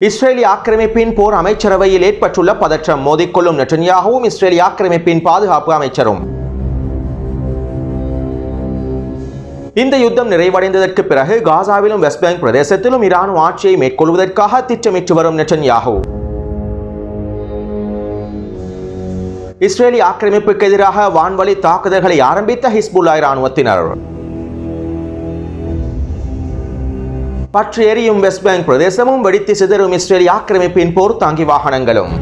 இஸ்ரேலிய ஆக்கிரமிப்பின் போர் அமைச்சரவையில் ஏற்பட்டுள்ள பதற்றம். மோதிக்கொள்ளும் நெட்டன்யாகுவும் இஸ்ரேலிய ஆக்கிரமிப்பின் பாதுகாப்பு அமைச்சரும். இந்த யுத்தம் நிறைவடைந்ததற்கு பிறகு காசாவிலும் வெஸ்ட் பேங்க் பிரதேசத்திலும் இராணுவ ஆட்சியை மேற்கொள்வதற்காக திட்டமிட்டு வரும் நெட்டன்யாகு இஸ்ரேலிய ஆக்கிரமிப்புக்கு எதிராக வான்வழி தாக்குதல்களை ஆரம்பித்த ஹிஸ்புல்லா இராணுவத்தினர். பற்றி எரியும் வெஸ்ட் பேங்க் பிரதேசமும் வெடித்து சிதறும் இஸ்ரேலிய ஆக்கிரமிப்பின் போர் தாங்கி வாகனங்களும்.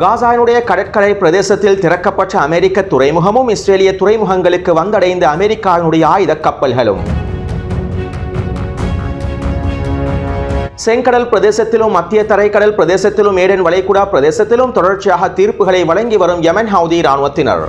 காசாவினுடைய கடற்கரை பிரதேசத்தில் திறக்கப்பட்ட அமெரிக்க துறைமுகமும் இஸ்ரேலிய துறைமுகங்களுக்கு வந்தடைந்த அமெரிக்காவினுடைய ஆயுத கப்பல்களும். செங்கடல் பிரதேசத்திலும் மத்திய தரைக்கடல் பிரதேசத்திலும் ஏடென் வளைகுடா பிரதேசத்திலும் தொடர்ச்சியாக தீர்ப்புகளை வழங்கி வரும் யெமன் ஹவுதி இராணுவத்தினர்.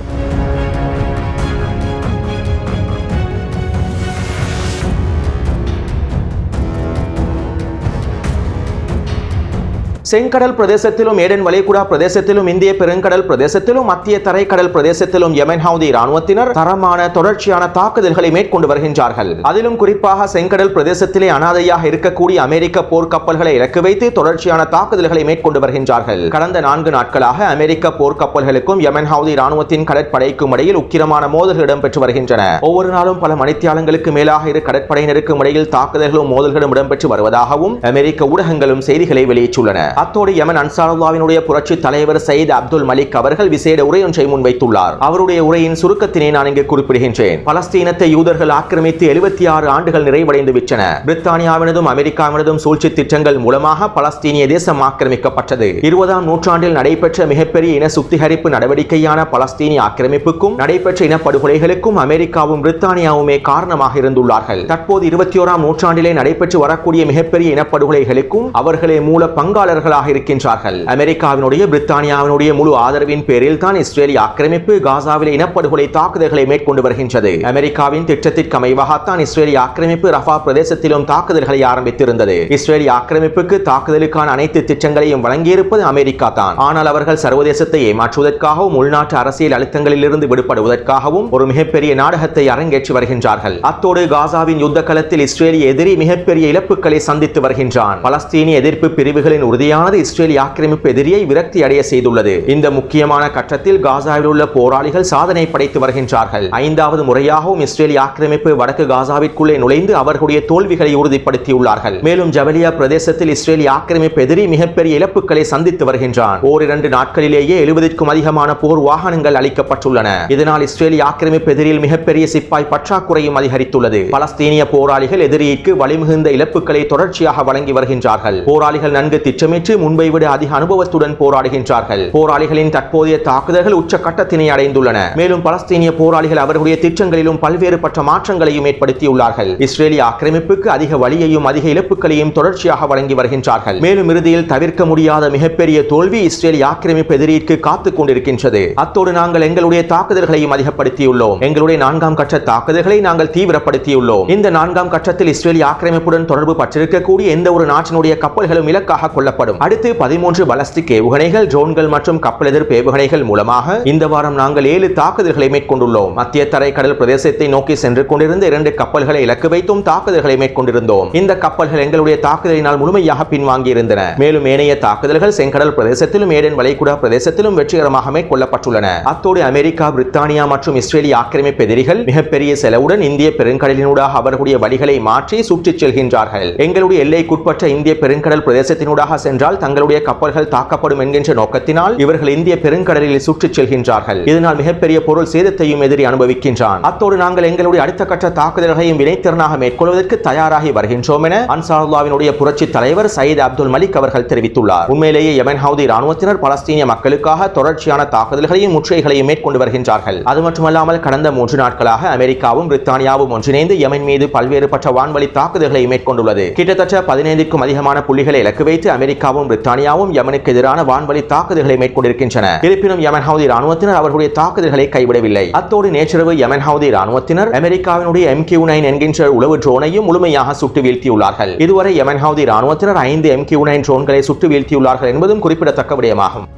செங்கடல் பிரதேசத்திலும் ஏடென் வளைகுடா பிரதேசத்திலும் இந்திய பெருங்கடல் பிரதேசத்திலும் மத்திய தரைக்கடல் பிரதேசத்திலும் யெமன் ஹவுதி இராணுவத்தினர் தரமான தொடர்ச்சியான தாக்குதல்களை மேற்கொண்டு வருகின்றார்கள். அதிலும் குறிப்பாக செங்கடல் பிரதேசத்திலே அனாதையாக இருக்கக்கூடிய அமெரிக்க போர்க்கப்பல்களை இலக்கு வைத்து தொடர்ச்சியான தாக்குதல்களை மேற்கொண்டு வருகின்றார்கள். கடந்த 4 நாட்களாக அமெரிக்க போர்க்கப்பல்களுக்கும் யெமன் ஹவுதி இராணுவத்தின் கடற்படைக்கும் இடையில் உக்கிரமான மோதல்கள் இடம்பெற்று வருகின்றன. ஒவ்வொரு நாளும் பல மணித்தியாலங்களுக்கு மேலாக இரு கடற்படையினருக்கும் இடையில் தாக்குதல்களும் மோதல்களும் இடம்பெற்று வருவதாகவும் அமெரிக்க ஊடகங்களும் செய்திகளை வெளியிட்டுள்ளன. அத்தோடு யெமன் அன்சாருல்லாவினுடைய புரட்சி தலைவர் சயீத் அப்துல் மலிக் அவர்கள் விசேட உரை ஒன்றை முன்வைத்துள்ளார். அவருடைய உரையின் சுருக்கத்தினை நான் இங்கு குறிப்பிடுகின்றேன். பலஸ்தீனத்தை யூதர்கள் ஆக்கிரமித்து 76 ஆண்டுகள் நிறைவடைந்து விட்டன. பிரித்தானியாவினதும் அமெரிக்காவினதும் சூழ்ச்சி திட்டங்கள் மூலமாக பலஸ்தீனிய தேசம் ஆக்கிரமிக்கப்பட்டது. 20ஆம் நூற்றாண்டில் நடைபெற்ற மிகப்பெரிய இன சுத்திகரிப்பு நடவடிக்கையான பலஸ்தீனிய ஆக்கிரமிப்புக்கும் நடைபெற்ற இனப்படுகொலைகளுக்கும் அமெரிக்காவும் பிரித்தானியாவுமே காரணமாக இருந்துள்ளார்கள். தற்போது 21ஆம் நூற்றாண்டிலே நடைபெற்று வரக்கூடிய மிகப்பெரிய இனப்படுகொலைகளுக்கும் அவர்களே மூல பங்காளர்கள் இருக்கின்றார்கள். அமெரிக்காவினுடைய பிரித்தானியாவினுடைய முழு ஆதரவின் பேரில் தான் இஸ்ரேலிய ஆக்கிரமிப்பு காசாவிலே இனப்படுகொலை தாக்குதல்களை மேற்கொண்டு வருகின்றது. அமெரிக்காவின் திட்டத்திற்கு அமைவாகத்தான் இஸ்ரேலிய ஆக்கிரமிப்பு ரஃபா பிரதேசத்திலும் தாக்குதல்களை ஆரம்பித்திருந்தது. இஸ்ரேலிய ஆக்கிரமிப்புக்கு தாக்குதலுக்கான அனைத்து திட்டங்களையும் வழங்கியிருப்பது அமெரிக்கா தான். ஆனால் அவர்கள் சர்வதேசத்தை ஏமாற்றுவதற்காகவும் உள்நாட்டு அரசியல் அழுத்தங்களில் இருந்து விடுபடுவதற்காகவும் ஒரு மிகப்பெரிய நாடகத்தை அரங்கேற்றி வருகின்றார்கள். அத்தோடு காசாவின் யுத்த களத்தில் இஸ்ரேலிய எதிரி மிகப்பெரிய இழப்புகளை சந்தித்து வருகின்றான். பலஸ்தீனிய எதிர்ப்பு பிரிவுகளின் உறுதியான இஸ்ரேலிய ஆக்கிரமிப்பு எதிரியை விரக்தி அடைய செய்துள்ளது. இந்த முக்கியமான கட்டத்தில் காசாவில் உள்ள போராளிகள் சாதனை படைத்து வருகின்றார்கள். 5வது முறையாகவும் இஸ்ரேலிய ஆக்கிரமிப்பு வடக்கு காசாவிற்குள்ளே நுழைந்து அவர்களுடைய தோல்விகளை உறுதிப்படுத்தியுள்ளார்கள். மேலும் ஜபலியா பிரதேசத்தில் இஸ்ரேலிய ஆக்கிரமிப்பு எதிரி மிகப்பெரிய இழப்புகளை சந்தித்து வருகின்றான். 2 நாட்களிலேயே 70க்கும் அதிகமான போர் வாகனங்கள் அளிக்கப்பட்டுள்ளன. இதனால் இஸ்ரேலிய ஆக்கிரமிப்பு எதிரில் மிகப்பெரிய சிப்பாய் பற்றாக்குறையும் அதிகரித்துள்ளது. பலஸ்தீனிய போராளிகள் எதிரிக்கு வலிமிகுந்த இழப்புகளை தொடர்ச்சியாக வழங்கி வருகின்றார்கள். போராளிகள் நன்கு திட்டமிட்டு முன்பை விட அதிக அனுபவத்துடன் போராடுகின்றார்கள். போராளிகளின் தற்போதைய தாக்குதல்கள் உச்சக்கட்டத்தினை அடைந்துள்ளன. மேலும் பலஸ்தீனிய போராளிகள் அவர்களுடைய திட்டங்களிலும் பல்வேறுபட்ட மாற்றங்களையும் ஏற்படுத்தியுள்ளார்கள். இஸ்ரேலிய ஆக்கிரமிப்புக்கு அதிக வலியையும் அதிக இழப்புகளையும் தொடர்ச்சியாக வழங்கி வருகின்றார்கள். மேலும் இறுதியில் தவிர்க்க முடியாத மிகப்பெரிய தோல்வி இஸ்ரேலிய ஆக்கிரமிப்பு எதிரிக்கு காத்துக் கொண்டிருக்கின்றது. அத்தோடு நாங்கள் எங்களுடைய தாக்குதல்களையும் அதிகப்படுத்தியுள்ளோம். எங்களுடைய 4ஆம் கட்ட தாக்குதல்களை நாங்கள் தீவிரப்படுத்தியுள்ளோம். இந்த 4ஆம் கட்டத்தில் இஸ்ரேலிய ஆக்கிரமிப்புடன் தொடர்பு பற்றிருக்கக்கூடிய எந்த ஒரு நாட்டினுடைய கப்பல்களும் இலக்காக கொள்ளப்படும். அடுத்து 13 பலஸ்டிக் ஏவுகணைகள், ட்ரோன்கள் மற்றும் கப்பல் எதிர்ப்பு ஏவுகணைகள் மூலமாக இந்த வாரம் நாங்கள் 7 தாக்குதல்களை மேற்கொண்டுள்ளோம். மத்திய தரைக்கடல் பிரதேசத்தை நோக்கி சென்று கொண்டிருந்த 2 கப்பல்களை இலக்கு வைத்தும் தாக்குதல்களை மேற்கொண்டிருந்தோம். இந்த கப்பல்கள் எங்களுடைய தாக்குதலினால் முழுமையாக பின்வாங்கி இருந்தன. மேலும் ஏனைய தாக்குதல்கள் செங்கடல் பிரதேசத்திலும் ஏடென் வளைகுடா பிரதேசத்திலும் வெற்றிகரமாக மேற்கொள்ளப்பட்டுள்ளன. அத்தோடு அமெரிக்கா, பிரித்தானியா மற்றும் இஸ்ரேலிய ஆக்கிரமிப்பு எதிரிகள் மிகப்பெரிய செலவுடன் இந்திய பெருங்கடலினூடாக அவர்களுடைய வழிகளை மாற்றி சுற்றிச் செல்கின்றார்கள். எங்களுடைய எல்லைக்குட்பட்ட இந்திய பெருங்கடல் பிரதேசத்தினூடாக சென்றால் தங்களுடைய கப்பல்கள் தாக்கப்படும் என்கின்ற நோக்கத்தினால் இவர்கள் இந்திய பெருங்கடலில் சுற்றிச் செல்கின்றார்கள். இதனால் மிகப்பெரிய பொருள் சேதத்தையும் எதிரி அனுபவிக்கின்றான். அத்தோடு நாங்கள் எங்களுடைய அடுத்த கட்ட தாக்குதல்களையும் வினைத்திறனாக மேற்கொள்வதற்கு தயாராகி வருகின்றோம் என அன்சாருல்லாவினுடைய புரட்சி தலைவர் சயீத் அப்துல் மலிக் அவர்கள் தெரிவித்துள்ளார். உண்மையிலேயே யெமன் ஹவுதி இராணுவத்தினர் பலஸ்தீனிய மக்களுக்காக தொடர்ச்சியான தாக்குதல்களையும் முற்றுகைகளையும் மேற்கொண்டு வருகின்றார்கள். அது மட்டுமல்லாமல் கடந்த 3 நாட்களாக அமெரிக்காவும் பிரித்தானியாவும் ஒன்றிணைந்து யெமன் மீது பல்வேறுபட்ட வான்வழி தாக்குதல்களை மேற்கொண்டுள்ளது. கிட்டத்தட்ட 15க்கும் அதிகமான புள்ளிகளை இலக்கு வைத்து அமெரிக்காவும் பிரித்தானியாவும் யெமனுக்கு எதிரான வான்வழி தாக்குதல்களை மேற்கொண்டிருக்கின்றன. இருப்பினும் யெமன் ஹவுதி இராணுவத்தினர் அவர்களுடைய தாக்குதல்களை கைவிடவில்லை. அத்தோடு நேற்றிரவு யெமன் ஹவுதி இராணுவத்தினர் அமெரிக்காவினுடைய MQ-9 என்கின்ற உளவு ட்ரோனையும் முழுமையாக சுட்டு வீழ்த்தியுள்ளார்கள். இதுவரை யெமன் ஹவுதி இராணுவத்தினர் 5 MQ-9 ட்ரோன்களை சுட்டு வீழ்த்தியுள்ளார்கள் என்பதும் குறிப்பிடத்தக்க விடயமாகும்.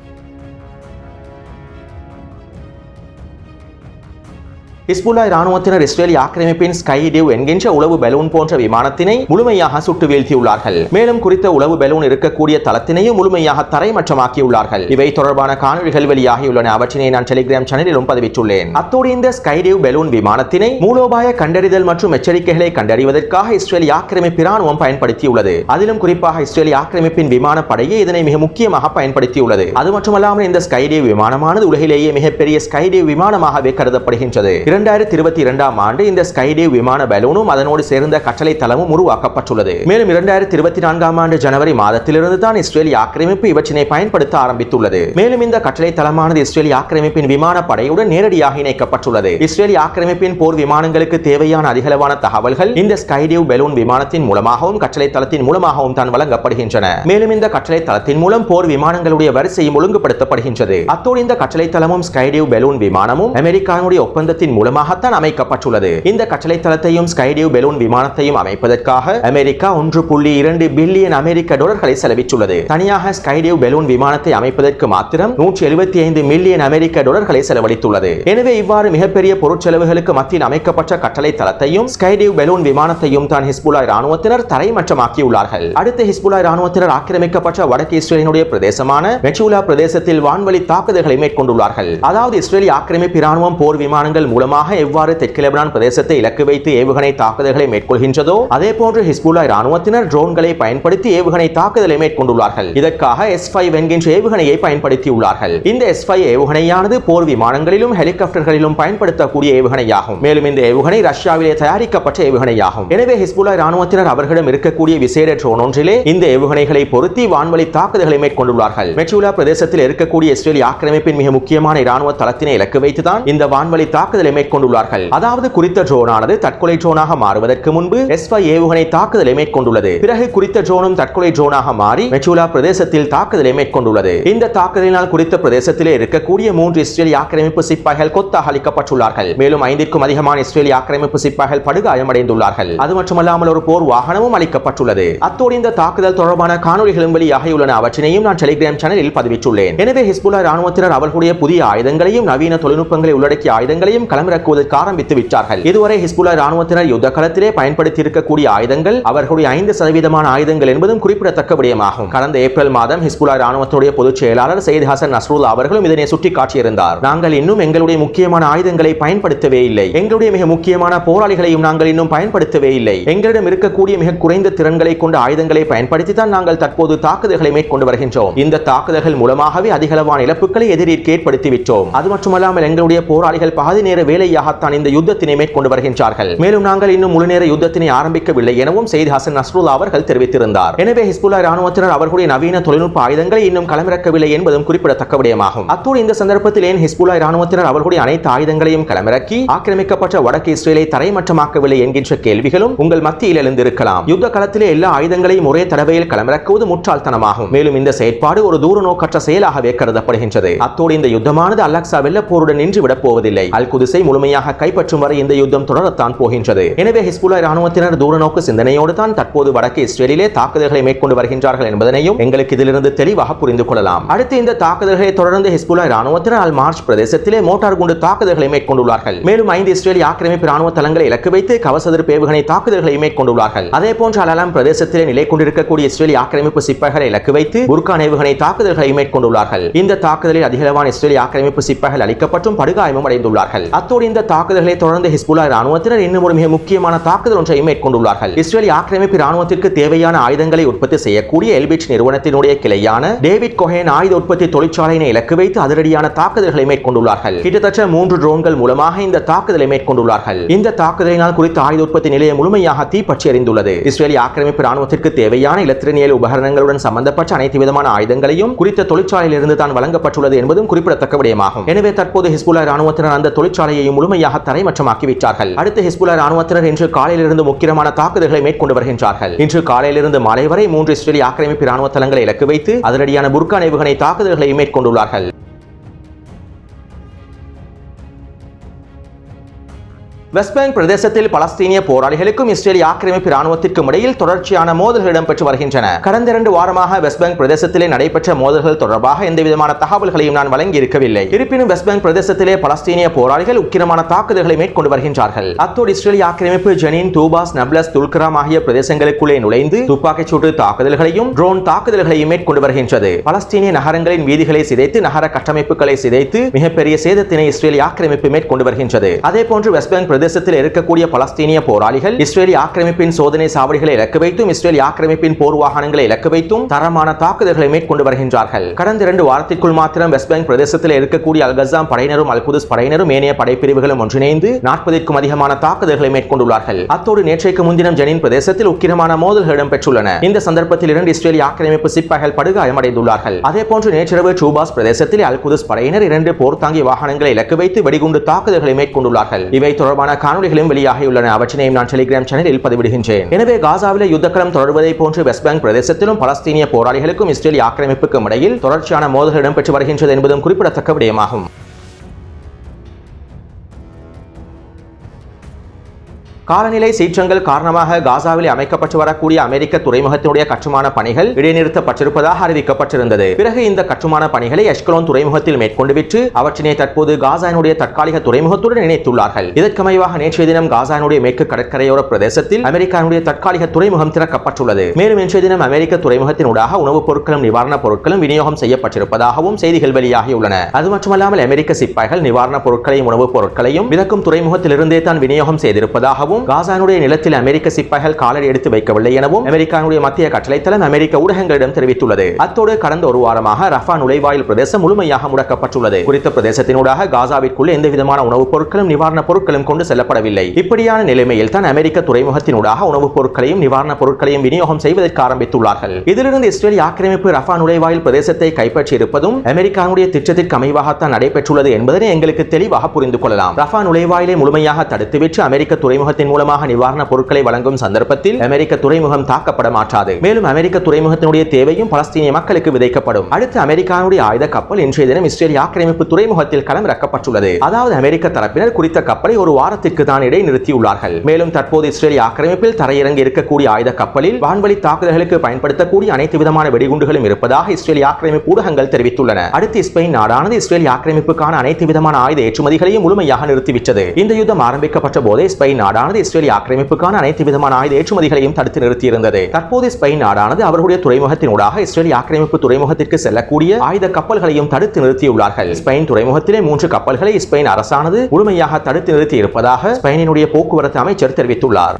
ஹிஸ்புல்லா இராணுவத்தினர் இஸ்ரேலிய ஆக்கிரமிப்பின் ஸ்கைடிவ் என்கின்ற உளவு பலூன் போன்ற விமானத்தினை முழுமையாக சுட்டு வீழ்த்தியுள்ளார்கள். மேலும் குறித்த உளவு பலூன் இருக்கக்கூடிய தளத்தினையும் முழுமையாக தரைமட்டமாக்கியுள்ளார்கள். இவை தொடர்பான காணொளிகள் வெளியாகியுள்ளன. அவற்றினை நான் டெலிகிராம் சேனலிலும் பதிவிட்டுள்ளேன். அத்தோடு இந்த ஸ்கைடிவ் பலூன் விமானத்தினை மூலோபாய கண்டறிதல் மற்றும் எச்சரிக்கைகளை கண்டறிவதற்காக இஸ்ரேலிய ஆக்கிரமிப்பு இராணுவம் பயன்படுத்தியுள்ளது. அதிலும் குறிப்பாக இஸ்ரேலிய ஆக்கிரமிப்பின் விமானப்படையே இதனை மிக முக்கியமாக பயன்படுத்தியுள்ளது. அது மட்டுமல்லாமல் இந்த ஸ்கைடிவ் விமானமானது உலகிலேயே மிகப்பெரிய ஸ்கைடிவ் விமானமாகவே கருதப்படுகின்றது. 2022ஆம் ஆண்டு இந்த ஸ்கைடிவ் விமான பலூனும் அதனோடு சேர்ந்த கட்டளை தளமும் உருவாக்கப்பட்டுள்ளது. மேலும் 2024ஆம் ஆண்டு ஜனவரி மாதத்திலிருந்து தான் இஸ்ரேலிய ஆக்கிரமிப்பு இவற்றினை பயன்படுத்த ஆரம்பித்துள்ளது. மேலும் இந்த கட்டளை தளமானது இஸ்ரேலிய ஆக்கிரமிப்பின் விமானப்படையுடன் நேரடியாக இணைக்கப்பட்டுள்ளது. இஸ்ரேலிய ஆக்கிரமிப்பின் போர் விமானங்களுக்கு தேவையான அதிகளவான தகவல்கள் இந்த ஸ்கைடிவ் பலூன் விமானத்தின் மூலமாகவும் கட்டளை தளத்தின் மூலமாகவும் தான் வழங்கப்படுகின்றன. மேலும் இந்த கட்டளை தளத்தின் மூலம் போர் விமானங்களுடைய வரிசையும் ஒழுங்குபடுத்தப்படுகின்றது. அத்தோடு இந்த கட்டளை தளமும் ஸ்கைடிவ் பலூன் விமானமும் அமெரிக்காவுடைய ஒப்பந்தத்தின் மூலமாகத்தான் அமைக்கப்பட்டுள்ளது. இந்த கட்டளை தளத்தையும் ஸ்கைடிவ் பலூன் விமானத்தையும் அமைப்பதற்காக அமெரிக்கா 1.2 பில்லியன் அமெரிக்க டாலர்களை செலவிட்டுள்ளது. தனியாக ஸ்கைடிவ் பலூன் விமானத்தை அமைப்பதற்கு மாத்திரம் 175 மில்லியன் அமெரிக்க டாலர்களை செலவழித்துள்ளது. எனவே இவ்வாறு மிகப்பெரிய பொருட்செலவுகளுக்கு மத்தியில் அமைக்கப்பட்ட கட்டளை தளத்தையும் ஸ்கைடிவ் பலூன் விமானத்தையும் தான் ஹிஸ்புல்லா இராணுவத்தினர் தரைமட்டமாக்கியுள்ளார்கள். அடுத்து ஹிஸ்புல்லா இராணுவத்தினர் ஆக்கிரமிக்கப்பட்ட வடக்கு இஸ்ரேலினுடைய பிரதேசமான மெச்சூலா பிரதேசத்தில் வான்வழி தாக்குதல்களை மேற்கொண்டுள்ளார்கள். அதாவது இஸ்ரேலிய ஆக்கிரமிப்பு இராணுவம் போர் விமானங்கள் மூலமாக எவ்வாறு தெற்கு லெபனான் பிரதேசத்தை இலக்கு வைத்து ஏவுகணை தாக்குதல்களை மேற்கொள்கின்றதோ அதே போன்று ஹிஸ்புல்லா இராணுவத்தினர் ட்ரோன்களை பயன்படுத்தி ஏவுகணை தாக்குதலை மேற்கொண்டுள்ளார்கள். இதற்காக S5 என்கின்ற ஏவுகணையை பயன்படுத்தியுள்ளார்கள். இந்த S5 ஏவுகணையானது போர் விமானங்களிலும் ஹெலிகாப்டர்களிலும் பயன்படுத்தக்கூடிய ஏவுகணையாகும். மேலும் இந்த ஏவுகணை ரஷ்யாவிலே தயாரிக்கப்பட்ட ஏவுகணையாகும். எனவே ஹிஸ்புல்லா இராணுவத்தினர் அவர்களிடம் இருக்கக்கூடிய விசேட ட்ரோன் ஒன்றிலே இந்த ஏவுகணைகளை பொருத்தி வான்வழி தாக்குதல்களை மேற்கொண்டுள்ளார்கள். மெச்சூலா பிரதேசத்தில் இருக்கக்கூடிய இஸ்ரேலிய ஆக்கிரமிப்பின் மிக முக்கியமான இராணுவ தளத்தினை இலக்கு வைத்துதான் இந்த வான்வழி தாக்குதலை மேற்கொண்டுள்ளார்கள். அதாவது குறித்த ட்ரோனானது தற்கொலை ட்ரோனாக மாறுவதற்கு முன்பு S5 ஏவுகணை தாக்குதலை மேற்கொண்டுள்ளது. பிறகு குறித்த ட்ரோனும் தற்கொலை ட்ரோனாக மாறி மெச்சூலா பிரதேசத்தில் தாக்குதலை மேற்கொண்டுள்ளது. இந்த தாக்குதலினால் குறித்த பிரதேசத்திலே இருக்கக்கூடிய 3 இஸ்ரேலிய ஆக்கிரமிப்பு சிப்பாய்கள் கொத்தாக அளிக்கப்பட்டுள்ளார்கள். மேலும் 5க்கும் அதிகமான இஸ்ரேலிய ஆக்கிரமிப்பு சிப்பாய்கள் படுகாயமடைந்துள்ளார்கள். அது மட்டுமல்லாமல் ஒரு போர் வாகனமும் அளிக்கப்பட்டுள்ளது. அத்தோடு இந்த தாக்குதல் தொடர்பான காணொளிகளும் வெளியாகியுள்ளன. அவற்றினையும் நான் டெலிகிராம் சேனலில் பதிவிட்டுள்ளேன். எனவே ஹிஸ்புல்லா இராணுவத்தினர் அவர்களுடைய புதிய ஆயுதங்களையும் நவீன தொழில்நுட்பங்களை உள்ளடக்கிய ஆயுதங்களையும் களமிறக்குவதற்கு ஆரம்பித்து விட்டார்கள். இதுவரை ஹிஸ்புல்லா இராணுவத்தினர் யுத்த களத்திலே பயன்படுத்தி இருக்கக்கூடிய ஆயுதங்கள் அவர்களுடைய 5% ஆயுதங்கள் என்பதும் குறிப்பிடத்தக்க விடயமாகும். கடந்த ஏப்ரல் மாதம் ஹிஸ்புல்லா இராணுவத்துடைய பொதுச் செயலாளர் சையத் ஹசன் நஸ்ருல்லா அவர்களும் இதனை சுட்டிக்காட்டியிருந்தார். நாங்கள் இன்னும் எங்களுடைய முக்கியமான ஆயுதங்களை பயன்படுத்தவே இல்லை. எங்களுடைய மிக முக்கியமான போராளிகளையும் நாங்கள் இன்னும் பயன்படுத்தவே இல்லை. எங்களிடம் இருக்கக்கூடிய மிக குறைந்த திறன்களை கொண்ட ஆயுதங்களை பயன்படுத்தி தான் நாங்கள் தற்போது தாக்குதல்களை மேற்கொண்டு வருகின்றோம். இந்த தாக்குதல்கள் மூலமாகவே அதிகளவான இழப்புகளை எதிரிற்கு ஏற்படுத்தி விட்டோம். அது மட்டுமல்லாமல் எங்களுடைய போராளிகள் பாதி நேர வேலையாகத்தான் இந்த யுத்தத்தினை மேற்கொண்டு வருகின்றார்கள். மேலும் நாங்கள் இன்னும் முழுநேர யுத்தத்தினை ஆரம்பிக்கவில்லை எனவும் சையத் ஹசன் நஸ்ருல்லா அவர்கள் தெரிவித்திருந்தார். எனவே ஹிஸ்புல்லா இராணுவத்தினர் அவர்களுடைய நவீன தொழில்நுட்ப ஆயுதங்களை இன்னும் களமிறக்கவில்லை என்பதும் குறிப்பிடத்தக்க விடயமாகும். அத்தோடு இந்த சந்தர்ப்பத்தில் ஏன் ஹிஸ்புல்லா இராணுவத்தினர் அவர்களுடைய அனைத்து ஆயுதங்களையும் களமிறக்கி ஆக்கிரமிக்கப்பட்ட வடக்கு இஸ்ரேலை தரைமட்டமாக்கவில்லை என்கின்ற கேள்விகளும் உங்கள் மத்தியில் எழுந்திருக்கலாம். யுத்த களத்திலே எல்லா ஆயுதங்களையும் ஒரே தடவையில் களமிறக்குவது முட்டாள்தனமாகும். மேலும் இந்த செயற்பாடு ஒரு தூர நோக்கற்ற செயலாகவே கருதப்படுகின்றது. அத்தோடு இந்த யுத்தமானது அல்-அக்ஸா வெள்ளப்போருடன் நின்று விடப் போவதில்லை. அல் குதுஸை முழுமையாக கைப்பற்றும் வரை இந்த யுத்தம் தொடரத்தான் போகின்றது. எனவே ஹிஸ்புல்லா இராணுவத்தினர் தூரநோக்கு சிந்தனையோடு தான் தற்போது வடக்கு இஸ்ரேலிலே தாக்குதல்களை மேற்கொண்டு வருகின்றார்கள் என்பதனையும் எங்களுக்கு இதிலிருந்து தெளிவாக புரிந்து கொள்ளலாம். அடுத்து இந்த தாக்குதல்களை தொடர்ந்து ஹிஸ்புல்லா இராணுவத்தினர் அல் மார்ச் பிரதேசத்திலே மோட்டார் குண்டு தாக்குதல்களை மேற்கொண்டுள்ளார்கள். மேலும் 5 இஸ்ரேலிய ஆக்கிரமிப்பு இராணுவ தளங்களை இலக்கு வைத்து கவசெதிர்ப்பு ஏவுகணை தாக்குதல்களை மேற்கொண்டுள்ளார்கள். அதே போன்று அல்-அலாம் பிரதேசத்திலே நிலை கொண்டிருக்கக்கூடிய இஸ்ரேலிய ஆக்கிரமிப்பு சிப்பாய்களை இலக்கு வைத்து புர்கான் ஏவுகணை தாக்குதல்களை மேற்கொண்டுள்ளார்கள். இந்த தாக்குதலில் அதிகளவான இஸ்ரேலிய ஆக்கிரமிப்பு சிப்பாய்கள் அளிக்கப்பட்டும் படுகாயமும் அடைந்துள்ளார்கள். அத்தோடு இந்த தாக்குதல்களை தொடர்ந்து ஹிஸ்புல்லா இராணுவத்தினர் இன்னும் ஒரு மிக முக்கியமான தாக்குதல் ஒன்றை மேற்கொண்டுள்ளார்கள். இஸ்ரேலிய ஆக்கிரமிப்பு இராணுவத்திற்கு தேவையான ஆயுதங்களை உற்பத்தி செய்யக்கூடிய எல்பிச் நிறுவனத்தினுடைய கிளையான டேவிட் கொஹேன் ஆயுத உற்பத்தி தொழிற்சாலையை இலக்கு வைத்து அதிரடியான தாக்குதல்களை மேற்கொண்டுள்ளார்கள். கிட்டத்தட்ட 3 ட்ரோன்கள் மூலமாக இந்த தாக்குதலை மேற்கொண்டுள்ளார்கள். இந்த தாக்குதலினால் குறித்த ஆயுத உற்பத்தி நிலையம் முழுமையாக தீப்பற்றி எறிந்துள்ளது. இஸ்ரேலிய ஆக்கிரமிப்பு இராணுவத்திற்கு தேவையான இலத்திரனியல் உபகரணங்களுடன் சம்பந்தப்பட்ட அனைத்து விதமான ஆயுதங்களையும் குறித்த தொழிற்சாலையில் இருந்து தான் வழங்கப்பட்டுள்ளது என்பதும் குறிப்பிடத்தக்க விடயமாகும். எனவே தற்போது ஹிஸ்புல்லா இராணுவத்தினர் அந்த தொழிற்சாலையை முழுமையாக தரைமட்டமாக்கிவிட்டார்கள். அடுத்து ஹிஸ்புல்லா இராணுவத்தினர் இன்று காலையிலிருந்து முக்கியமான தாக்குதல்களை மேற்கொண்டு வருகின்றார்கள். இன்று காலையிலிருந்து மாலை வரை 3 இஸ்ரேலிய ஆக்கிரமிப்பு இராணுவ தளங்களை இலக்கு வைத்து அதிரடியான புர்கான் ஏவுகணை தாக்குதல்களை மேற்கொண்டுள்ளார்கள். வெஸ்ட் பேங்க் பிரதேசத்தில் பலஸ்தீனிய போராளிகளுக்கும் இஸ்ரேலிய ஆக்கிரமிப்பு ராணுவத்திற்கும் இடையில் தொடர்ச்சியான மோதல்கள் இடம்பெற்று வருகின்றன. கடந்த 2 வாரமாக வெஸ்ட் பேங்க் பிரதேசத்திலே நடைபெற்ற மோதல்கள் தொடர்பாக எந்தவிதமான தகவல்களையும் நான் வழங்கி இருக்கவில்லை. இருப்பினும் வெஸ்ட் பேங்க் பிரதேசத்திலே பலஸ்தீனிய போராளிகள் உக்கிரமான தாக்குதல்களை மேற்கொண்டு வருகின்றார்கள். அத்தோடு இஸ்ரேலிய ஆக்கிரமிப்பு ஜெனின், தூபாஸ், நப்லஸ், துல்கராம் ஆகிய பிரதேசங்களுக்குள்ளே நுழைந்து துப்பாக்கிச் சூட்டு தாக்குதல்களையும் ட்ரோன் தாக்குதல்களையும் மேற்கொண்டு வருகின்றது. பலஸ்தீனிய நகரங்களின் வீதிகளை சிதைத்து நகர கட்டமைப்புகளை சிதைத்து மிகப்பெரிய சேதத்தினை இஸ்ரேலிய ஆக்கிரமிப்பு மேற்கொண்டு வருகின்றது. அதேபோன்று வெஸ்ட் பேங்க் பிரதேசத்தில் இருக்கக்கூடிய பலஸ்தீனிய போராளிகள் இஸ்ரேலிய ஆக்கிரமிப்பின் சோதனை சாவடிகளை இலக்கு வைத்தும் இஸ்ரேலிய ஆக்கிரமிப்பின் போர் வாகனங்களை இலக்கு வைத்தும் தரமான தாக்குதல்களை மேற்கொண்டு வருகின்றார்கள். கடந்த 2 வாரத்திற்குள் மாத்திரம் வெஸ்ட் பேங்க் பிரதேசத்தில் இருக்கக்கூடிய அல் கஸாம் படையினரும் அல் குதுஸ் படையினரும் ஏனைய படைப்பிரிவுகளும் ஒன்றிணைந்து 40க்கும் அதிகமான தாக்குதல்களை மேற்கொண்டுள்ளார்கள். அத்தோடு நேற்றைக்கு முன்தினம் ஜெனின் பிரதேசத்தில் உக்கிரமான மோதல்கள் இடம்பெற்றுள்ளன. இந்த சந்தர்ப்பத்தில் 2 இஸ்ரேலிய ஆக்கிரமிப்பு சிப்பாய்கள் படுகாயமடைந்துள்ளார்கள். அதேபோன்று நேற்றிரவு டூபாஸ் பிரதேசத்தில் அல் குதுஸ் படையினர் 2 போர்த்தாங்கி வாகனங்களை இலக்கு வைத்து வெடிகுண்டு தாக்குதல்களை மேற்கொண்டுள்ளார்கள். இவை தொடர்பான காணொளிகளும் வெளியாகியுள்ளன. அவற்றையும் நான் டெலிகிராம் சேனலில் பதிவிடுகின்றேன். எனவே காசாவிலே யுத்தக்களம் தொடர்வதை போன்று வெஸ்ட் பேங்க் பிரதேசத்திலும் பலஸ்தீனிய போராளிகளுக்கும் இஸ்ரேலிய ஆக்கிரமிப்புக்கும் இடையில் தொடர்ச்சியான மோதல்கள் இடம்பெற்று வருகின்றது என்பதும் குறிப்பிடத்தக்க விடயமாகும். காலநிலை சீற்றங்கள் காரணமாக காசாவில் அமைக்கப்பட்டு வரக்கூடிய அமெரிக்க துறைமுகத்தினுடைய கட்டுமான பணிகள் இடைநிறுத்தப்பட்டிருப்பதாக அறிவிக்கப்பட்டிருந்தது. பிறகு இந்த கட்டுமான பணிகளை அஷ்கலோன் துறைமுகத்தில் மேற்கொண்டுவிட்டு அவற்றினை தற்போது காசாவினுடைய தற்காலிக துறைமுகத்துடன் இணைத்துள்ளார்கள். இதற்கமைவாக நேற்றைய தினம் காசாவினுடைய மேற்கு கடற்கரையோர பிரதேசத்தில் அமெரிக்காவுடைய தற்காலிக துறைமுகம் திறக்கப்பட்டுள்ளது. மேலும் இன்றைய தினம் அமெரிக்க துறைமுகத்தினூடாக உணவுப் பொருட்களும் நிவாரணப் பொருட்களும் விநியோகம் செய்யப்பட்டிருப்பதாகவும் செய்திகள் வெளியாகியுள்ளன. அது மட்டுமல்லாமல் அமெரிக்க சிப்பாய்கள் நிவாரணப் பொருட்களையும் உணவுப் பொருட்களையும் மிதக்கும் துறைமுகத்திலிருந்தே தான் விநியோகம் செய்திருப்பதாகவும் காசானுடைய நிலத்தில் அமெரிக்க சிப்பாய்கள் காலடி எடுத்து வைக்கவில்லை எனவும் அமெரிக்காவுடைய மத்திய கட்டளைத்தளம் அமெரிக்க ஊடகங்களிடம் தெரிவித்துள்ளது. அத்தோடு கடந்த 1 வாரமாக ரஃபா நுழைவாயில் பிரதேசம் முழுமையாக முடக்கப்பட்டுள்ளது. குறித்த பிரதேசத்தினூடாக காசாவிற்குள்ள எந்த விதமான உணவுப் பொருட்களும் நிவாரணப் பொருட்களும் கொண்டு செல்லப்படவில்லை. இப்படியான நிலைமையில் தான் அமெரிக்க துறைமுகத்தினூடாக உணவுப் பொருட்களையும் நிவாரணப் பொருட்களையும் விநியோகம் செய்வதற்கு ஆரம்பித்துள்ளார்கள். இதிலிருந்து இஸ்ரேல் ஆக்கிரமிப்பு ரஃபா நுழைவாயில் பிரதேசத்தை கைப்பற்றியிருப்பதும் அமெரிக்காவுடைய திட்டத்திற்கு அமைவாகத்தான் நடைபெற்றுள்ளது என்பதனை எங்களுக்கு தெளிவாக புரிந்து கொள்ளலாம். ரஃபா நுழைவாயிலை முழுமையாக தடுத்துவிட்டு அமெரிக்க துறைமுகத்தின் மூலமாக நிவாரண பொருட்களை வழங்கும் சந்தர்ப்பத்தில் அமெரிக்க துறைமுகம் தாக்கப்பட மாட்டாது. மேலும் அமெரிக்க துறைமுகத்தினுடைய தேவையும் பலஸ்தீனிய மக்களுக்கு விதைக்கப்படும். அடுத்து அமெரிக்காவுடைய ஆயுத கப்பல் இன்றைய தினம் இஸ்ரேல் ஆக்கிரமிப்பு துறைமுகத்தில் களமிறக்கப்பட்டுள்ளது. அதாவது அமெரிக்க தரப்பினர் குறித்த கப்பலை 1 வாரத்திற்கு தான் இடைநிறுத்தியுள்ளார்கள். மேலும் தற்போது இஸ்ரேல் ஆக்கிரமிப்பில் தரையிறங்கி இருக்கக்கூடிய ஆயுத கப்பலில் வான்வழி தாக்குதல்களுக்கு பயன்படுத்தக்கூடிய அனைத்து விதமான வெடிகுண்டுகளும் இருப்பதாக இஸ்ரேல் ஆக்கிரமிப்பு ஊடகங்கள் தெரிவித்துள்ளன. அடுத்து ஸ்பெயின் நாடானது இஸ்ரேல் ஆக்கிரமிப்புக்கான அனைத்து விதமான ஆயுத ஏற்றுமதிகளையும் முழுமையாக நிறுத்திவிட்டது. இந்த யுத்தம் ஆரம்பிக்கப்பட்ட போதே ஸ்பெயின் நாடானது இஸ்ரேலிய ஆக்கிரமிப்புக்கான அனைத்து விதமான ஆயுத ஏற்றுமதிகளையும் தடுத்து நிறுத்தியிருந்தது. தற்போது ஸ்பெயின் நாடானது அவர்களுடைய துறைமுகத்தினூடாக இஸ்ரேலிய ஆக்கிரமிப்பு துறைமுகத்திற்கு செல்லக்கூடிய ஆயுத கப்பல்களையும் தடுத்து நிறுத்தியுள்ளார்கள். ஸ்பெயின் துறைமுகத்திலே 3 கப்பல்களை ஸ்பெயின் அரசானது முழுமையாக தடுத்து நிறுத்தி இருப்பதாக ஸ்பெயினுடைய போக்குவரத்து அமைச்சர் தெரிவித்துள்ளார்.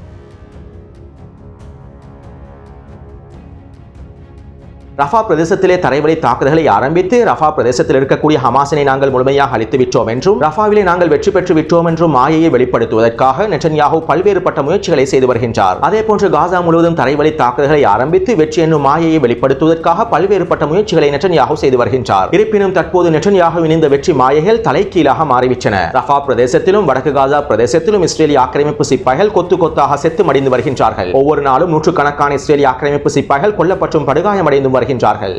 ரஃபா பிரதேசத்திலே தரைவழி தாக்குதல்களை ஆரம்பித்து ரஃபா பிரதேசத்தில் இருக்கக்கூடிய ஹமாஸினை நாங்கள் முழுமையாக அழித்து விட்டோம் என்றும் ரஃபாவிலே நாங்கள் வெற்றி பெற்று விட்டோம் என்றும் மாயையை வெளிப்படுத்துவதற்காக நெட்டன்யாஹூ பல்வேறுபட்ட முயற்சிகளை செய்து வருகின்றார். அதேபோன்று காசா முழுவதும் தரைவழி தாக்குதல்களை ஆரம்பித்து வெற்றி என்னும் மாயையை வெளிப்படுத்துவதற்காக பல்வேறுபட்ட முயற்சிகளை நெட்டன்யாஹூ செய்து வருகின்றார். இருப்பினும் தற்போது நெட்டன்யாஹூவின் இந்த வெற்றி மாயைகள் தலைகீழாக மாறிவிட்டன. ரஃபா பிரதேசத்திலும் வடக்கு காசா பிரதேசத்திலும் இஸ்ரேலிய ஆக்கிரமிப்பு சிப்பாய்கள் கொத்து கொத்தாக செத்து மடிந்து வருகின்றார்கள். ஒவ்வொரு நாளும் நூற்றுக்கணக்கான இஸ்ரேலிய ஆக்கிரமிப்பு சிப்பாய்கள் கொல்லப்பட்டும் படுகாயமடைந்தும் வருகின்றனர்.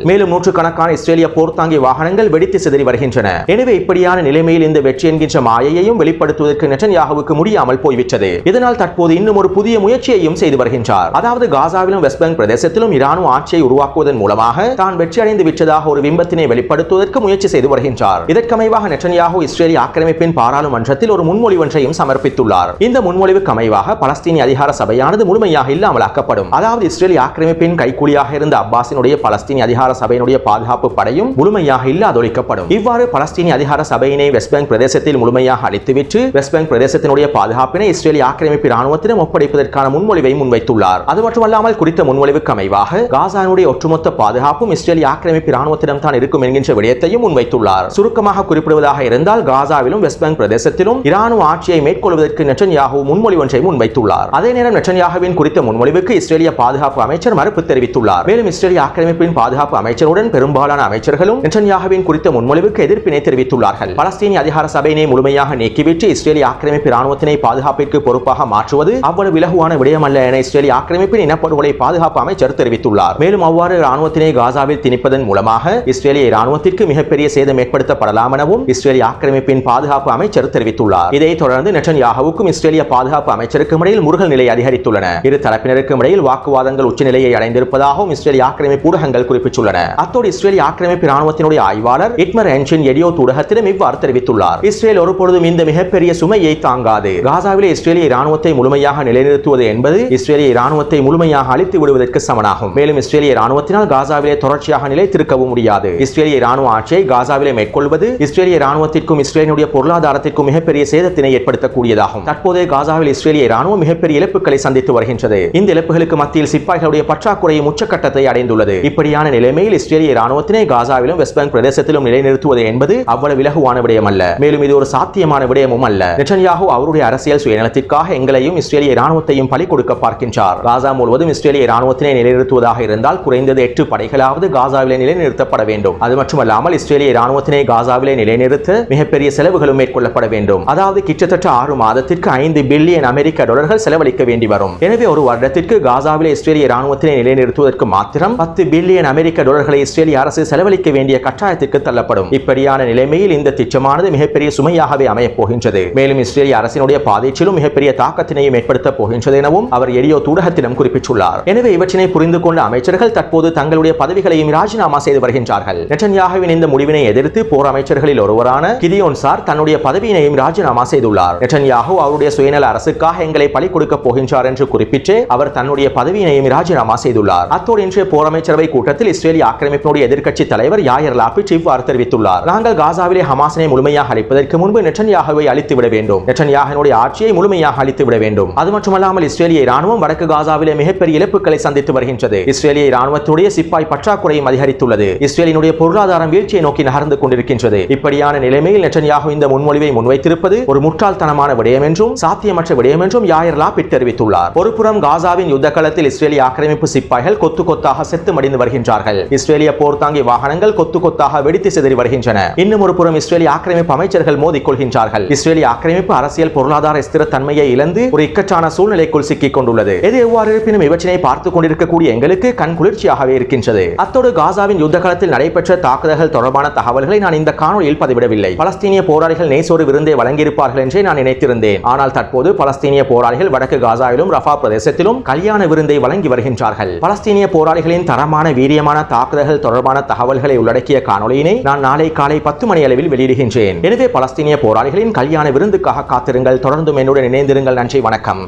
மேலும் நூற்றுக்கணக்கான இஸ்ரேலிய போர்த்தாங்கி வாகனங்கள் வெடித்து சிதறி வருகின்றன. எனவே இப்படியான நிலைமையில் இந்த வெற்றி என்கின்ற மாயையையும் வெளிப்படுத்துவதற்கு நெட்டன்யாஹூவுக்கு முடியாமல் போய்விட்டது. இதனால் தற்போது இன்னும் ஒரு புதிய முயற்சியையும் செய்து வருகின்றார். அதாவது காசாவிலும் வெஸ்ட் பேங்க் பிரதேசத்திலும் இராணுவ ஆட்சியை உருவாக்குவதன் மூலமாக தான் வெற்றி அடைந்து விட்டதாக ஒரு பிம்பத்தினை வெளிப்படுத்துவதற்கு முயற்சி செய்து வருகின்றார். இதற்கமைவாக நெட்டன்யாஹூ இஸ்ரேலிய ஆக்கிரமிப்பின் பாராளுமன்றத்தில் ஒரு முன்மொழிவு ஒன்றையும் சமர்ப்பித்துள்ளார். இந்த முன்மொழிவுக்கு அமைவாக பலஸ்தீனிய அதிகார சபையானது முழுமையாக இல்லாமலாக்கப்படும். அதாவது இஸ்ரேலிய ஆக்கிரமிப்பின் கைக்கூலியாக இருந்த அப்பாஸினுடைய பலஸ்தீனிய அதிகார சபையினுடைய பாதுகாப்பு படையும் முழுமையாக இல்லாதொழிக்கப்படும். இவ்வாறு பலஸ்தீனிய அதிகார சபையினை வெஸ்ட் பேங்க் பிரதேசத்தில் முழுமையாக அழித்துவிட்டு வெஸ்ட் பேங்க் பிரதேசத்தினுடைய பாதுகாப்பினை இஸ்ரேலிய ஆக்கிரமிப்பு ராணுவத்திடம் ஒப்படைப்பதற்கான முன்மொழிவை முன்வைத்துள்ளார். அது மட்டுமல்லாமல் குறித்த முன்மொழிவுக்கு அமைவாக காசானுடைய ஒட்டுமொத்த பாதுகாப்பும் இஸ்ரேலிய ஆக்கிரமிப்பு ராணுவத்திடம் தான் இருக்கும் என்கின்ற விடயத்தையும் முன்வைத்துள்ளார். சுருக்கமாக குறிப்பிடுவதாக இருந்தால் காசாவிலும் வெஸ்ட் பேங்க் பிரதேசத்திலும் இராணுவ ஆட்சியை மேற்கொள்வதற்கு நெட்டன்யாஹூ முன்மொழிவு ஒன்றை முன்வைத்துள்ளார். அதே நேரம் நெட்டன்யாஹூவின் குறித்த முன்மொழிவுக்கு இஸ்ரேலிய பாதுகாப்பு அமைச்சர் மறுப்பு தெரிவித்துள்ளார். மேலும் இஸ்ரேலிய ஆக்கிரமிப்பின் இஸ்ரேலின் பாதுகாப்பு அமைச்சருடன் பெரும்பாலான அமைச்சர்களும் நெட்டன்யாகுவின் குறித்த முன்மொழிவுக்கு எதிர்ப்பினை தெரிவித்துள்ளார்கள். பலஸ்தீனிய அதிகார சபையினை முழுமையாக நீக்கிவிட்டு இஸ்ரேலிய ஆக்கிரமிப்பு ராணுவத்தினை பாதுகாப்பிற்கு பொறுப்பாக மாற்றுவது அவ்வளவு இலகுவான விடயமல்ல என இஸ்ரேலிய ஆக்கிரமிப்பின் இனப்படுகொலை பாதுகாப்பு அமைச்சர் தெரிவித்துள்ளார். மேலும் அவ்வாறு ராணுவத்தினை காசாவில் திணிப்பதன் மூலமாக இஸ்ரேலிய ராணுவத்திற்கு மிகப்பெரிய சேதம் ஏற்படுத்தப்படலாம் எனவும் இஸ்ரேலிய ஆக்கிரமிப்பின் பாதுகாப்பு அமைச்சர் தெரிவித்துள்ளார். இதைத் தொடர்ந்து நெட்டன்யாகுவுக்கும் இஸ்ரேலிய பாதுகாப்பு அமைச்சருக்கும் இடையில் முருகல் நிலை அதிகரித்துள்ளன. இரு தரப்பினருக்கும் இடையில் வாக்குவாதங்கள் உச்சநிலையை அடைந்திருப்பதாகவும் இஸ்ரேலிய ஆக்கிரமிப்பு ஊடகங்கள் குறிப்பிட்டுள்ளன. அத்தோடு இஸ்ரேலிய ஆக்கிரமிப்பு ராணுவத்தினுடைய ஆய்வாளர் இட்மர் என்ஷின் எடியோத் ஊடகத்திடம் இவ்வாறு தெரிவித்துள்ளார். இஸ்ரேல் ஒருபொழுதும் இந்த மிகப்பெரிய சுமையை தாங்காது. காசாவிலே இஸ்ரேலிய ராணுவத்தை முழுமையாக நிலைநிறுத்துவது என்பது இஸ்ரேலிய ராணுவத்தை முழுமையாக அழித்து விடுவதற்கு சமனாகும். மேலும் இஸ்ரேலிய ராணுவத்தினால் காசாவிலே தொடர்ச்சியாக நிலைத்திருக்கவும் முடியாது. இஸ்ரேலிய ராணுவ ஆட்சியை காசாவிலே மேற்கொள்வது இஸ்ரேலிய ராணுவத்திற்கும் இஸ்ரேலினுடைய பொருளாதாரத்திற்கும் மிகப்பெரிய சேதத்தினை ஏற்படுத்தக்கூடியதாகும். தற்போதைய காசாவில் இஸ்ரேலிய ராணுவம் மிகப்பெரிய இழப்புகளை சந்தித்து வருகின்றது. இந்த இழப்புகளுக்கு மத்தியில் சிப்பாய்களுடைய பற்றாக்குறையும் உச்சக்கட்டத்தை அடைந்துள்ளது. இப்படியான நிலைமையில் இஸ்ரேலிய ராணுவத்தினை காசாவிலும் வெஸ்ட் பேங்க் பிரதேசத்திலும் நிலைநிறுத்துவது என்பது அவ்வளவு இலகுவான விடயம் அல்ல. மேலும் இது ஒரு சாத்தியமான விடயமும் அல்ல. நெட்டன்யாகு அவருடைய அரசியல் சுயநலத்திற்காக எங்களையும் இஸ்ரேலிய ராணுவத்தையும் பலி கொடுக்க பார்க்கின்றார். காசா முழுவதும் இஸ்ரேலிய ராணுவத்தினை நிலைநிறுத்துவதாக இருந்தால் குறைந்தது 8 படைகளாவது காசாவிலே நிலைநிறுத்தப்பட வேண்டும். அது மட்டுமல்லாமல் இஸ்ரேலிய ராணுவத்தினை காசாவிலே நிலைநிறுத்த மிகப்பெரிய செலவுகளும் மேற்கொள்ளப்பட வேண்டும். அதாவது கிட்டத்தட்ட 6 மாதத்திற்கு 5 பில்லியன் அமெரிக்க டாலர்கள் செலவழிக்க வேண்டி வரும். எனவே ஒரு வருடத்திற்கு காசாவிலே இஸ்ரேலிய ராணுவத்தினை நிலைநிறுத்துவதற்கு மாத்திரம் 10 பில்லியன் அமெரிக்க டாலர்களை இஸ்ரேலிய அரசு செலவழிக்க வேண்டிய கட்டாயத்திற்கு தள்ளப்படும். இப்படியான நிலைமையில் இந்த திட்டமானது மிகப்பெரிய சுமையாகவே அமையப் போகின்றது. மேலும் இஸ்ரேலிய அரசினுடைய பாதைச்சிலும் மிகப்பெரிய தாக்கத்தினையும் ஏற்படுத்த போகின்றது எனவும் அவர் எடியோத் ஊடகத்திடம் குறிப்பிட்டுள்ளார். எனவே இவற்றினை புரிந்து கொண்ட அமைச்சர்கள் தற்போது தங்களுடைய பதவிகளையும் ராஜினாமா செய்து வருகின்றார்கள். நெட்டன்யாகுவின் இந்த முடிவினை எதிர்த்து போர் அமைச்சர்களில் ஒருவரான கிதியோன் சார் தன்னுடைய பதவியினையும் ராஜினாமா செய்துள்ளார். நெட்டன்யாகு அவருடைய சுயநல அரசுக்காக எங்களை பலி கொடுக்க போகின்றார் என்று குறிப்பிட்டு அவர் தன்னுடைய பதவியினையும் ராஜினாமா செய்துள்ளார். அத்தோடு இன்றைய போர் அமைச்சரவை கூட்டத்தில் இஸ்ரேலிய ஆக்கிரமிப்பினுடைய எதிர்க்கட்சி தலைவர் யாயர் லாபிட் இவ்வாறு தெரிவித்துள்ளார். நாங்கள் காசாவிலே ஹமாஸினை முழுமையாக அழிப்பதற்கு முன்பு நெட்டன்யாகுவை அழித்து விட வேண்டும். நெட்டன்யாகுவினுடைய ஆட்சியை முழுமையாக அழித்து விட வேண்டும். அது மட்டுமல்லாமல் இஸ்ரேலிய ராணுவம் வடக்கு காசாவிலே மிகப்பெரிய இழப்புகளை சந்தித்து வருகின்றது. இஸ்ரேலிய ராணுவத்துடைய சிப்பாய் பற்றாக்குறையும் அதிகரித்துள்ளது. இஸ்ரேலினுடைய பொருளாதாரம் வீழ்ச்சியை நோக்கி நகர்ந்து கொண்டிருக்கின்றது. இப்படியான நிலைமையில் நெட்டன்யாகு இந்த முன்மொழிவை முன்வைத்திருப்பது ஒரு முட்டாள்தனமான விடயம் என்றும் சாத்தியமற்ற விடயம் என்றும் யாயர் லாபிட் தெரிவித்துள்ளார். ஒருபுறம் காசாவின் யுத்த களத்தில் இஸ்ரேலிய ஆக்கிரமிப்பு சிப்பாய்கள் கொத்து கொத்தாக செத்து மடிந்து வருகின்றார்கள். இஸ்ரேலிய போர்த்தாங்கி வாகனங்கள் கொத்து கொத்தாக வெடித்து சிதறி வருகின்றன. இன்னும் ஒரு புறம் இஸ்ரேலிய ஆக்கிரமிப்பு அமைச்சர்கள் மோதிக்கொள்கின்றார்கள். இஸ்ரேலிய ஆக்கிரமிப்பு அரசியல் பொருளாதார ஸ்திரத்தன்மையை இழந்து ஒரு இக்கட்டான சூழ்நிலைக்குள் சிக்கிக் கொண்டுள்ளது. எது எவ்வாறு இருப்பினும் இவற்றினை பார்த்துக் கொண்டிருக்கக்கூடிய எங்களுக்கு கண் குளிர்ச்சியாகவே இருக்கின்றது. அத்தோடு காசாவின் யுத்த காலத்தில் நடைபெற்ற தாக்குதல்கள் தொடர்பான தகவல்களை நான் இந்த காணொலியில் பதிவிடவில்லை. பலஸ்தீனிய போராளிகள் நெய்சோறு விருந்தை வழங்கியிருப்பார்கள் என்றே நான் நினைத்திருந்தேன். ஆனால் தற்போது பலஸ்தீனிய போராளிகள் வடக்கு காசாவிலும் ரஃபா பிரதேசத்திலும் கல்யாண விருந்தை வழங்கி வருகின்றார்கள். பலஸ்தீனிய போராளிகளின் தரமான வீரியமான தாக்குதல்கள் தொடர்பான தகவல்களை உள்ளடக்கிய காணொலியினை நான் நாளை காலை 10 மணி அளவில் வெளியிடுகின்றேன். எனவே பலஸ்தீனிய போராளிகளின் கல்யாண விருந்துக்காக காத்திருங்கள். தொடர்ந்தும் என்னுடன் இணைந்திருங்கள். நன்றி, வணக்கம்.